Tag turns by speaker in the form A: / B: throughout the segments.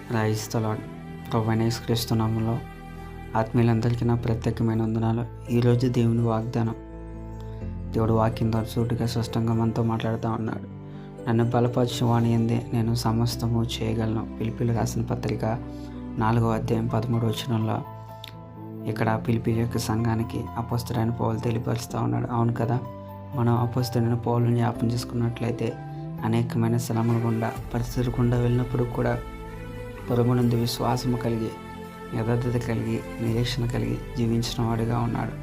A: క్రైస్తలాడ్ ప్రభువైన యేసుక్రీస్తు నామములో ఆత్మీయులందరికీ నా ప్రత్యేకమైన వందనాలు. ఈరోజు దేవుని వాగ్దానం. దేవుడు వాక్యం ద్వారా సూటిగా స్పష్టంగా మనతో మాట్లాడుతూ ఉన్నాడు. నన్ను బలపరచు వాని యందే నేను సమస్తము చేయగలను. పిలిపిలు రాసిన పత్రిక 4వ అధ్యాయం 13వ వచనంలో ఇక్కడ పిలిపిలి యొక్క సంఘానికి అపోస్తలుడైన పౌలు తెలియపరుస్తూ ఉన్నాడు. అవును కదా, మనం అపోస్తలుడైన పౌలుని జ్ఞాపకం చేసుకున్నట్లయితే అనేకమైన శ్రమల గుండా పరిస్థితుల గుండా వెళ్ళినప్పుడు కూడా ప్రభువునందు విశ్వాసము కలిగి యథార్థత కలిగి నిరీక్షణ కలిగి జీవించిన వాడిగా ఉన్నాడు.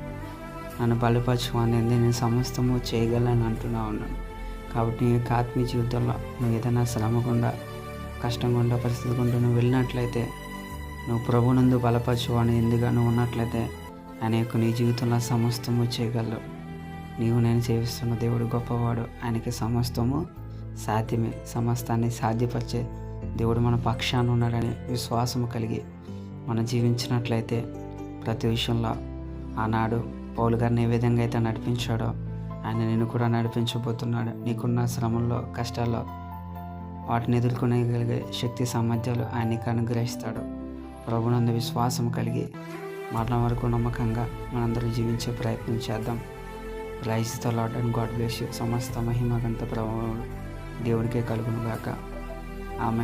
A: నన్ను బలపరచువాని నేను సమస్తము చేయగలను అంటున్నా ఉన్నాను. కాబట్టి నీ యొక్క ఆత్మీయ జీవితంలో నువ్వు ఏదైనా శ్రమ గుండా కష్టం గుండా పరిస్థితి గుండా నువ్వు వెళ్ళినట్లయితే, నువ్వు ప్రభువునందు బలపరచువాని ఎందుగా నువ్వు ఉన్నట్లయితే ఆయన యొక్క నీ జీవితంలో సమస్తము చేయగలవు. నీవు నేను సేవిస్తున్న దేవుడు గొప్పవాడు. ఆయనకి సమస్తము సాధ్యమే. సమస్తాన్ని సాధ్యపరిచే దేవుడు మన పక్షాన ఉన్నాడని విశ్వాసము కలిగి మనం జీవించినట్లయితే ప్రతి విషయంలో ఆనాడు పౌలు గారిని ఏ విధంగా అయితే నడిపించాడో ఆయన నిన్ను కూడా నడిపించబోతున్నాడు. నీకున్న శ్రమంలో కష్టాల్లో వాటిని ఎదుర్కొనేగలిగే శక్తి సామర్థ్యాలు ఆయన నీకు అనుగ్రహిస్తాడు. ప్రభువునందు విశ్వాసం కలిగి మరణం వరకు నమ్మకంగా మనందరూ జీవించే ప్రయత్నం చేద్దాం. Praise the Lord and God bless you. సమస్త మహిమ ఘనత ప్రభువు దేవునికే కలుగును గాక. ఆమెన్.